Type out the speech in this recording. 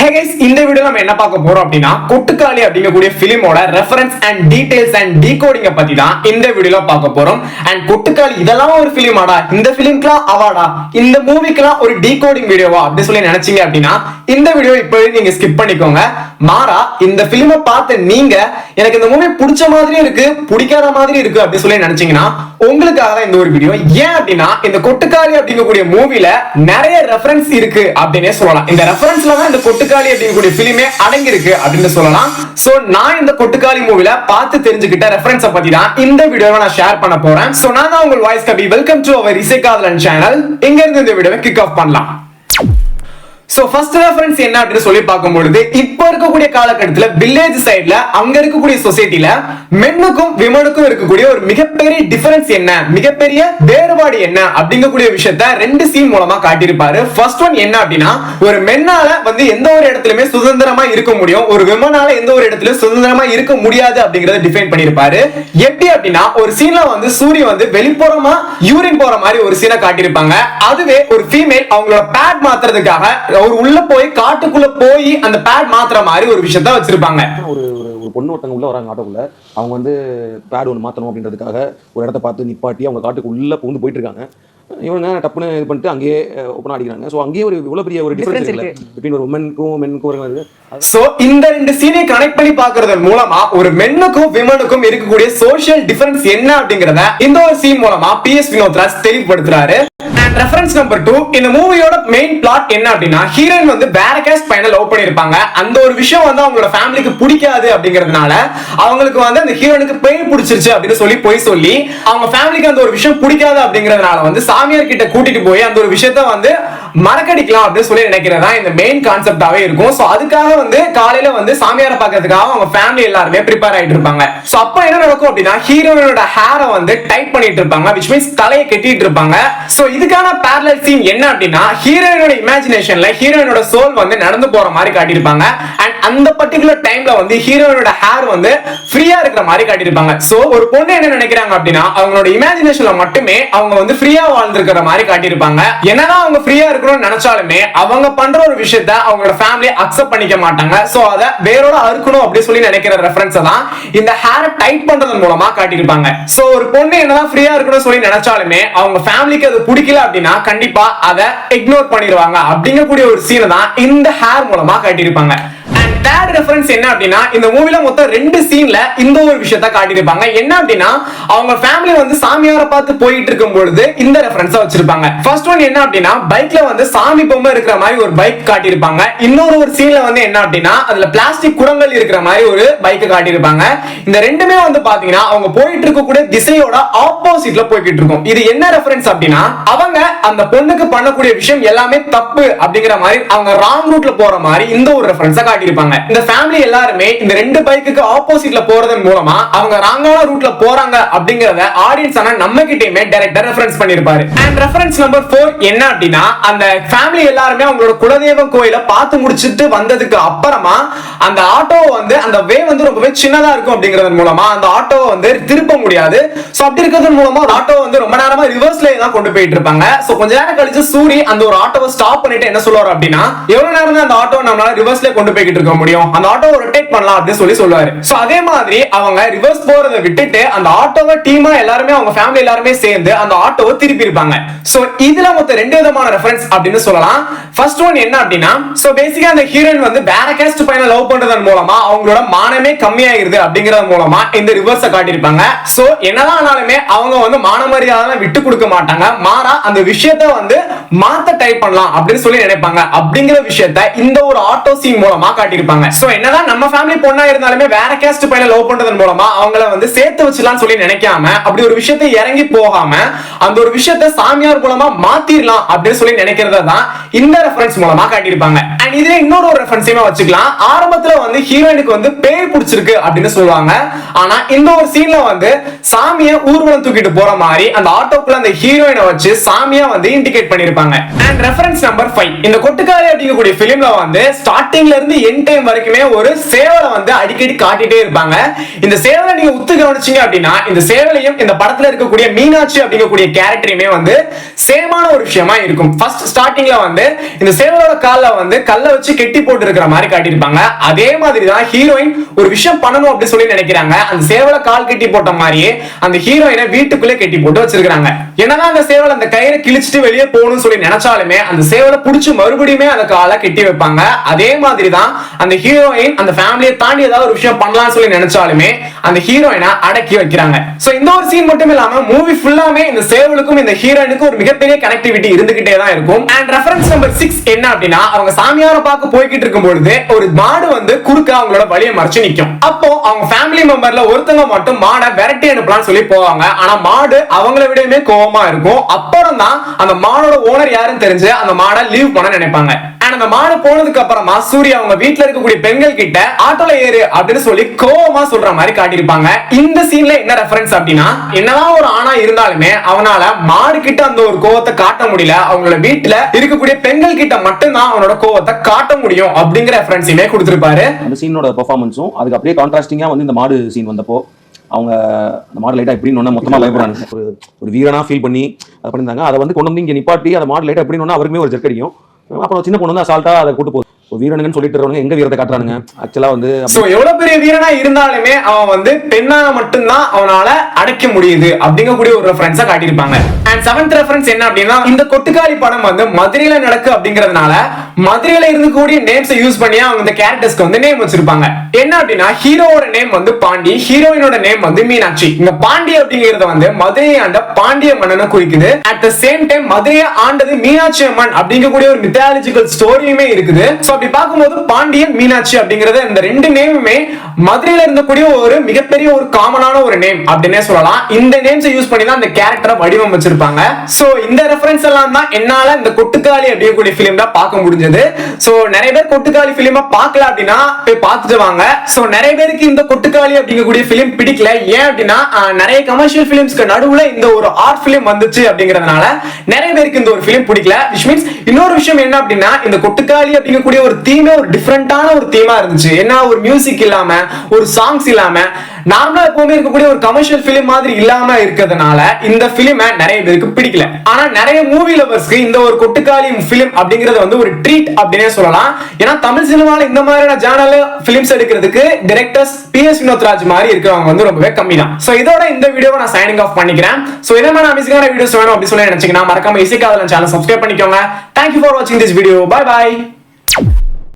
Hey guys, இந்த வீடியோல நம்ம என்ன பார்க்க போறோம் அப்படினா கொட்டுக்காளி அப்படிங்கக்கூடிய ஃபிலிமோட ரெஃபரன்ஸ் அண்ட் டீடைல்ஸ் அண்ட் டீகோடிங்க பத்தி தான் இந்த வீடியோல பார்க்க போறோம். அண்ட் கொட்டுக்காளி இதெல்லாம் ஒரு ஃபிலிமாடா, இந்த ஃபிலிம்க்குலாம் அவார்டா, இந்த மூவிக்குலாம் ஒரு டீகோடிங் வீடியோவா அப்படி சொல்லி நினைச்சீங்க அப்படினா இந்த வீடியோ இப்பவே நீங்க ஸ்கிப் பண்ணிக்கோங்க. மாறா இந்த ஃபிலிமை பார்த்து நீங்க எனக்கு இந்த மூவி பிடிச்ச மாதிரி இருக்கு பிடிக்காத மாதிரி இருக்கு அப்படி சொல்லி நினைச்சீங்கன்னா உங்களுக்காக தான் இந்த ஒரு வீடியோ. ஏன் அப்படின்னா இந்த கொட்டுக்காளி அப்படிங்கக்கூடிய மூவில நிறைய ரெஃபரன்ஸ் இருக்கு அப்படின்னே சொல்லலாம். இந்த ரெஃபரன்ஸ்ல தான் இந்த கொட்டுக்காளி அப்படிங்கக்கூடிய ஃபிலிமே அடங்கி இருக்கு அப்படின்னு சொல்லலாம். சோ நான் இந்த கொட்டுக்காளி மூவில பார்த்து தெரிஞ்சுக்கிட்ட ரெஃபரன்ஸ பத்தி தான் இந்த வீடியோவை நான் ஷேர் பண்ண போறேன். சோ நான் தான் உங்கள் voice Kabi. Welcome to our Isaikadhalan channel. இங்க இருந்து இந்த வீடியோவை கிக் ஆஃப் பண்ணலாம். சோ ஃபர்ஸ்ட் ரெஃபரன்ஸ் என்ன அப்படின்னு சொல்லி பார்க்கும்போது இப்போ இருக்கக்கூடிய காலகட்டத்துல வில்லேஜ் சைடுல அங்க இருக்கக்கூடிய சொசைட்டில மென்னுக்கும் விமனுக்கும் இருக்கக்கூடிய ஒரு மிகப்பெரிய டிஃபரன்ஸ் என்ன, மிகப்பெரிய வேறுபாடு என்ன அப்படிங்கக்கூடிய விஷயத்த ரெண்டு சீன் மூலமா காட்டியிருப்பாரு. ஃபர்ஸ்ட் ஒன் என்ன அப்படின்னா, ஒரு மென்னால வந்து எந்த ஒரு இடத்துலயுமே சுதந்திரமா இருக்க முடியும், ஒரு விமனால எந்த ஒரு இடத்துலயும் சுதந்திரமா இருக்க முடியாது அப்படிங்கறத டிஃபைன் பண்ணிருப்பாரு. எப்படி அப்படின்னா ஒரு சீன்ல வந்து சூரிய வந்து வெளிப்புறமா யூரின் போற மாதிரி ஒரு சீனை காட்டியிருப்பாங்க. அதுவே ஒரு ஃபீமேல் அவங்களோட பேட் மாத்துறதுக்காக ஒரு உள்ள போய் காட்டுக்குள்ள போய் அந்த பேட் மாத்துற மாதிரி ஒரு விஷயத்த வச்சிருப்பாங்க. ஒரு பொண்ணு ஒருத்தங்க உள்ள வராங்க ஆட்டோக்குள்ள, அவங்க வந்து பேட் ஒன்று மாற்றணும் அப்படின்றதுக்காக ஒரு இடத்த பார்த்து நிப்பாட்டி அவங்க காட்டுக்கு உள்ள புகுந்து போயிட்டு இருக்காங்க. இவங்க டப்புன்னு இது பண்ணிட்டு அங்கேயே ஓப்பனா அடிக்கிறாங்க. ஸோ அங்கேயே ஒரு இவ்வளவு பெரிய ஒரு டிஃபரன்ஸ் இல்லை பிட்வீன் ஒரு உமனுக்கும் மென்னுக்கும். சோ இந்த ரெண்டு சீனை கனெக்ட் பண்ணி பார்க்கிறது மூலமா ஒரு மென்னுக்கும் விமனுக்கும் இருக்கக்கூடிய சோஷியல் டிஃபரன்ஸ் என்ன அப்படிங்கறத இந்த ஒரு சீன் மூலமா PS வினோத்ராஜ் தெளிவுபடுத்துறாரு. ரெஃபரன்ஸ் நம்பர் 2, இந்த மூவியோட மெயின் பிளாட் என்ன அப்படின்னா, ஹீரோயின் வந்து வேற கேஸ்ட் பையனை லவ் பண்ணிருப்பாங்க. அந்த ஒரு விஷயம் வந்து அவங்களோட ஃபேமிலிக்கு பிடிக்காது அப்படிங்கிறதுனால அவங்களுக்கு வந்து அந்த ஹீரோனுக்கு பேய் பிடிச்சிருச்சு அப்படின்னு சொல்லி அவங்க ஃபேமிலிக்கு அந்த ஒரு விஷயம் பிடிக்காது அப்படிங்கிறதுனால வந்து சாமியார் கிட்ட கூட்டிட்டு போய் அந்த ஒரு விஷயத்த வந்து மறக்கடிக்கலாம் அப்படின்னு சொல்லி நினைக்கிறதா இந்த மெயின் கான்செப்டாவே இருக்கும். சோ அதுக்காக வந்து காலையில வந்து சாமியாரை பார்க்கிறதுக்காக அவங்க ஃபேமிலி எல்லாருமே ப்ரிப்பேர் ஆயிட்டு இருப்பாங்க. சோ அப்ப என்ன நடக்கும் அப்படின்னா, ஹீரோயினோட ஹேரை வந்து டைட் பண்ணிட்டு இருப்பாங்க, which means தலையை கட்டிட்டு இருப்பாங்க. சோ இதுக்கான parallel scene என்ன அப்படின்னா, ஹீரோயினோட இமேஜினேஷன்ல ஹீரோயினோட சோல் வந்து நடந்து போற மாதிரி காட்டியிருப்பாங்க. அண்ட் அந்த பர்టిక్యులர் டைம்ல வந்து ஹீரோயினோட ஹேர் வந்து ஃப்ரீயா இருக்கிற மாதிரி காட்டியிருப்பாங்க. சோ ஒரு பொண்ணு என்ன நினைக்கிறாங்க அப்படின்னா, அவங்களோட இமேஜினேஷன்ல மட்டுமே அவங்க வந்து ஃப்ரீயா வாழ்ந்திருக்கிற மாதிரி காட்டியிருப்பாங்க. என்னதான் அவங்க ஃப்ரீயா இருக்கணும்னு நினைச்சாலுமே அவங்க பண்ற ஒரு விஷயத்த அவங்களோட ஃபேமிலி அக்செப்ட் பண்ணிக்க மாட்டாங்க. சோ அத வேரோட அறுக்கணும் அப்படி சொல்லி நினைக்கிற ரெஃபரன்ஸ் தான் இந்த ஹேரை டைட் பண்றதன் மூலமா காட்டியிருப்பாங்க. சோ ஒரு பொண்ணு என்னதான் ஃப்ரீயா இருக்கணும்னு சொல்லி நினைச்சாலுமே அவங்க ஃபேமிலிக்கு அது பிடிக்கல அப்படின்னா கண்டிப்பா அதை இக்னோர் பண்ணிடுவாங்க அப்படிங்கக்கூடிய ஒரு சீனை தான் இந்த ஹேர் மூலமா காட்டியிருப்பாங்க. தேர்ட் ரெஃபரன்ஸ் என்ன அப்படின்னா, இந்த மூவில மொத்தம் 2 சீன்ல இந்த ஒரு விஷயத்தை காட்டியிருப்பாங்க. என்ன அப்படின்னா, அவங்க ஃபேமிலி வந்து சாமியாரை பார்த்து போயிட்டு இருக்கும் பொழுது இந்த ரெஃபரன்ஸை வச்சிருப்பாங்க. ஃபர்ஸ்ட் ஒன் என்ன அப்படின்னா, பைக்ல வந்து சாமி பொம்மை இருக்கிற மாதிரி ஒரு பைக் காட்டியிருப்பாங்க. இன்னொரு ஒரு சீன்ல வந்து என்ன அப்படின்னா, அதுல பிளாஸ்டிக் குடங்கள் இருக்கிற மாதிரி ஒரு பைக் காட்டியிருப்பாங்க. இந்த ரெண்டுமே வந்து பாத்தீங்கன்னா அவங்க போயிட்டு இருக்கக்கூடிய திசையோட ஆப்போசிட்ல போய்கிட்டு இருக்கும். இது என்ன ரெஃபரன்ஸ் அப்படின்னா, அவங்க அந்த பொண்ணுக்கு பண்ணக்கூடிய விஷயம் எல்லாமே தப்பு அப்படிங்கிற மாதிரி அவங்க ராங் ரூட்ல போற மாதிரி இந்த ஒரு ரெஃபரன்ஸை காட்டியிருப்பாங்க. இந்த ஃபேமிலி எல்லாருமே இந்த ரெண்டு பைக்குக்கு ஆப்போசிட்ல போறதன் மூலமா அவங்க ராங்கான ரூட்ல போறாங்க அப்படிங்கறத ஆடியன்ஸ் ஆன நம்ம கிட்டயுமே டைரக்டா ரெஃபரன்ஸ் பண்ணிருப்பாரு. அண்ட் ரெஃபரன்ஸ் நம்பர் 4 என்ன அப்படின்னா, அந்த ஃபேமிலி எல்லாருமே அவங்களோட குலதெய்வ கோயிலை பார்த்து முடிச்சிட்டு வந்ததுக்கு அப்புறமா அந்த ஆட்டோ வந்து அந்த வே வந்து ரொம்பவே சின்னதா இருக்கும் அப்படிங்கறதன் மூலமா அந்த ஆட்டோவை வந்து திருப்ப முடியாது. சோ அப்படி இருக்கிறது மூலமா ஆட்டோ வந்து ரொம்ப நேரமா ரிவர்ஸ்ல தான் கொண்டு போயிட்டு இருப்பாங்க. சோ கொஞ்ச நேரம் கழிச்சு சூரி அந்த ஒரு ஆட்டோவை ஸ்டாப் பண்ணிட்டு என்ன சொல்லுவாரு அப்படின்னா, எவ்வளவு நேரம் தான் அந்த ஆட்டோ நம்மளால ரிவர்ஸ்ல கொண்டு போய்கிட்டு இருக்க முடியும், அந்த ஆட்டோவை ரொட்டேட் பண்ணலாம் அப்படின்னு சொல்லுவாரு. சோ அதே மாதிரி அவங்க ரிவர்ஸ் போறதை விட்டுட்டு அந்த ஆட்டோவை டீமா எல்லாருமே அவங்க ஃபேமிலி எல்லாருமே சேர்ந்து அந்த ஆட்டோவை திருப்பி இருப்பாங்க. சோ இதுல மொத்தம் 2 விதமான ரெஃபரன்ஸ் அப்படின்னு சொல்லலாம். ஃபர்ஸ்ட் ஒன் என்ன அப்படின்னா, சோ பேசிக்கா அந்த ஹீரோயின் வந்து வேற கேஸ்ட் பையனை லவ் பண்றதன் மூலமா அவங்களோட மானமே கம்மியாயிருது அப்படிங்கறது மூலமா இந்த ரிவர்ஸ காட்டியிருப்பாங்க. சோ என்னதான் ஆனாலுமே அவங்க வந்து மான மரியாதை விட்டு கொடுக்க மாட்டாங்க, மாறா அந்த விஷயத்தை வந்து மாத்த ட்ரை பண்ணலாம் அப்படின்னு சொல்லி நினைப்பாங்க. அப்படிங்கிற விஷயத்தை இந்த ஒரு ஆட்டோ சீன் மூலமா காட்டியிருப்பாங்க. சோ என்னதான் நம்ம ஃபேமிலி பொண்ணா இருந்தாலுமே வேற கேஸ்ட் பையனை லவ் பண்றதன் மூலமா அவங்கள வந்து சேர்த்து வச்சலாம் சொல்லி நினைக்காம அப்படி ஒரு விஷயத்தை இறங்கி போகாம அந்த ஒரு விஷயத்தை சாமியார் மூலமா மாத்திரலாம் அப்படின்னு சொல்லி நினைக்கிறத தான் இந்த ரெஃபரன்ஸ் மூலமா காட்டியிருப்பாங்க. அண்ட் இதுல இன்னொரு ஒரு ரெஃபரன்ஸையுமே வச்சுக்கலாம். ஆரம்பத்துல வந்து ஹீரோயினுக்கு வந்து பேய் பிடிச்சிருக்கு அப்படின்னு சொல்லுவாங்க. ஆனா இந்த ஒரு சீன்ல வந்து சாமிய ஊர்வலம் தூக்கிட்டு போற மாதிரி அந்த ஆட்டோக்குள்ள அந்த ஹீரோயினை வச்சு சாமியா வந்து இண்டிகேட் பண்ணிருப்பாங்க. அண்ட் ரெஃபரன்ஸ் நம்பர் 5, இந்த கொட்டுக்காளி அப்படிங்கக்கூடிய பிலிம்ல வந்து ஸ்டார்டிங்ல இருந்து எண்ட் டைம் டைம் வரைக்குமே ஒரு சேவலை வந்து அடிக்கடி காட்டிட்டே இருப்பாங்க. இந்த சேவலை நீங்க உத்து கவனிச்சீங்க அப்படின்னா இந்த சேவலையும் இந்த படத்துல இருக்கக்கூடிய மீனாட்சி அப்படிங்கக்கூடிய கேரக்டரையுமே வந்து சேமான ஒரு விஷயமா இருக்கும். ஃபர்ஸ்ட் ஸ்டார்டிங்ல வந்து இந்த சேவலோட கால்ல வந்து கல்ல வச்சு கெட்டி போட்டு இருக்கிற மாதிரி காட்டியிருப்பாங்க. அதே மாதிரி தான் ஹீரோயின் ஒரு விஷயம் பண்ணணும் அப்படி சொல்லி நினைக்கிறாங்க. அந்த சேவலை கால் கெட்டி போட்ட மாதிரியே அந்த ஹீரோயினை வீட்டுக்குள்ளே கெட்டி போட்டு வச்சிருக்காங்க. என்னதான் அந்த சேவல் அந்த கயிறை கிழிச்சிட்டு வெளியே போகணும்னு சொல்லி நினைச்சாலுமே அந்த சேவலை புடிச்சு மறுபடியுமே அந்த காலை கெட்டி வைப்பாங்க. அதே மாதிரி தான் அந்த ஹீரோயின் அந்த ஃபேமிலியை தாண்டி ஏதாவது ஒரு விஷயம் பண்ணலாம்னு சொல்லி நினைச்சாலுமே அந்த ஹீரோயினை அடக்கி வைக்கிறாங்க. சோ இந்த ஒரு சீன் மட்டும் இல்லாம மூவி ஃபுல்லாமே இந்த சேவலுக்கும் இந்த ஹீரோயினுக்கும் ஒரு மிகப்பெரிய கனெக்டிவிட்டி இருந்துகிட்டே தான் இருக்கும். அண்ட் ரெஃபரன்ஸ் நம்பர் 6 என்ன அப்படின்னா அவங்க சாமியார பார்க்க போய்கிட்டு இருக்கும் பொழுது ஒரு மாடு வந்து குறுக்க அவங்களோட வழியை மறைச்சு நிக்கும். அப்போ அவங்க ஃபேமிலி மெம்பர்ல ஒருத்தங்க மட்டும் மாடை விரட்டி அனுப்பலாம்னு சொல்லி போவாங்க. ஆனா மாடு அவங்கள விடவே கோவமா இருக்கும். அப்புறம் தான் அந்த மாடோட ஓனர் யாருன்னு தெரிஞ்சு அந்த மாடை லீவ் பண்ண நினைப்பாங்க. அந்த மாடு போனதுக்கு அப்புறமா சூர்யா அவங்க வீட்டுல இருக்கக்கூடிய பெண்கள் கிட்ட ஆட்டோல ஏறு அப்படின்னு சொல்லி கோவமா சொல்ற மாதிரி காட்டியிருப்பாங்க. இந்த சீன்ல என்ன ரெஃபரன்ஸ் அப்படின்னா என்னதான் ஒரு ஆணா இருந்தாலுமே அவனால மாடு கிட்ட அந்த ஒரு கோவத்தை காட்ட முடியல. அவங்களோட வீட்டுல இருக்கக்கூடிய பெண்கள் கிட்ட மட்டும்தான் அவனோட கோவத்தை காட்ட முடியும் அப்படிங்கிற ரெஃபரன்ஸையுமே கொடுத்திருப்பாரு. அந்த சீனோட பெர்ஃபார்மன்ஸும் அதுக்கு அப்படியே கான்ட்ராஸ்டிங்கா வந்து இந்த மாடு சீன் வந்தப்போ அவங்க அந்த மாடு லைட்டா எப்படின்னு மொத்தமா பயப்படுறாங்க. ஒரு வீரனா ஃபீல் பண்ணி அதை பண்ணியிருந்தாங்க. அதை வந்து கொண்டு வந்து இங்க நிப்பாட்டி அந்த மாடு லைட்டா எப்படின்னு அவருக்குமே ஒரு ஜெர்க்கடியும். அப்புறம் சின்ன பொண்ணு வந்து அசால்ட்டா அதை கூட்டு போகுது. வீரனுங்கன்னு சொல்லிட்டு எங்க வீரத்தை காட்டுறானுங்க. ஆக்சுவலா வந்து எவ்வளவு பெரிய வீரனா இருந்தாலுமே அவன் வந்து பெண்ணா மட்டும்தான் அவனால அடைக்க முடியுது அப்படிங்கக்கூடிய ஒரு ரெஃபரன்ஸா காட்டியிருப்பாங்க. அண்ட் 7th ரெஃபரன்ஸ் என்ன அப்படின்னா இந்த கொட்டுக்காளி படம் வந்து மதுரையில நடக்கு அப்படிங்கறதுனால மதுரையில இருக்கக்கூடிய நேம்ஸ் யூஸ் பண்ணி அவங்க இந்த கேரக்டர்ஸ்க்கு வந்து நேம் வச்சிருப்பாங்க. என்ன அப்படின்னா ஹீரோவோட நேம் வந்து பாண்டி, ஹீரோயினோட நேம் வந்து மீனாட்சி. இந்த பாண்டி அப்படிங்கறது வந்து மதுரையை ஆண்ட பாண்டிய மன்னனை குறிக்குது. அட் த சேம் டைம் மதுரையை ஆண்டது மீனாட்சி அம்மன் அப்படிங்கக்கூடிய ஒரு மித்தாலஜிக்கல் ஸ்டோரியுமே இருக்குது. அப்படி பார்க்கும்போது பாண்டியன் மீனாட்சி அப்படிங்கறது இந்த ரெண்டு நேமுமே மதுரையில இருந்தக்கூடிய ஒரு மிகப்பெரிய ஒரு காமனான ஒரு நேம் அப்படின்னே சொல்லலாம். இந்த நேம்ஸ் யூஸ் பண்ணி தான் இந்த கேரக்டரை வடிவமைச்சிருப்பாங்க. சோ இந்த ரெஃபரன்ஸ் எல்லாம் தான் என்னால இந்த கொட்டுக்காளி அப்படிங்கக்கூடிய பிலிம்ல பார்க்க முடிஞ்சது. சோ நிறைய பேர் கொட்டுக்காளி பிலிமை பார்க்கல அப்படின்னா போய் பார்த்துட்டு வாங்க. சோ நிறைய பேருக்கு இந்த கொட்டுக்காளி அப்படிங்கக்கூடிய பிலிம் பிடிக்கல. ஏன் அப்படின்னா நிறைய கமர்ஷியல் பிலிம்ஸ்க்கு நடுவுல இந்த ஒரு ஆர்ட் பிலிம் வந்துச்சு அப்படிங்கறதுனால நிறைய பேருக்கு இந்த ஒரு பிலிம் பிடிக்கல. which means இன்னொரு விஷயம் என்ன அப்படின்னா இந்த கொட்டுக்காளி அப்படிங்கக்கூடிய ஒரு தீமே ஒரு டிஃபரெண்டான ஒரு தீமா இருந்துச்சு. என்ன ஒரு மியூசிக் இல்லாம ஒரு சாங்ஸ் இல்லாம நார்மலா எப்பவுமே இருக்கக்கூடிய ஒரு கமர்ஷியல் பிலிம் மாதிரி இல்லாம இருக்கிறதுனால இந்த பிலிமை நிறைய பேருக்கு பிடிக்கல. ஆனா நிறைய மூவி லவர்ஸ்க்கு இந்த ஒரு கொட்டுக்காளி பிலிம் அப்படிங்கிறது வந்து ஒரு ட்ரீட் அப்படின்னே சொல்லலாம். ஏன்னா தமிழ் சினிமால இந்த மாதிரியான ஜானல் பிலிம்ஸ் எடுக்கிறதுக்கு டைரக்டர்ஸ் PS வினோத்ராஜ் மாதிரி இருக்கிறவங்க வந்து ரொம்பவே கம்மி தான். சோ இதோட இந்த வீடியோவை நான் சைனிங் ஆஃப் பண்ணிக்கிறேன். சோ இதே மாதிரி அமேசிங்கான வீடியோஸ் வேணும் அப்படி சொல்லி நினைச்சீங்கன்னா மறக்காம இசைக்காதலன் சேனல் சப்ஸ்கிரைப் பண்ணிக்கோங்க. Thank you for watching this video. Bye bye.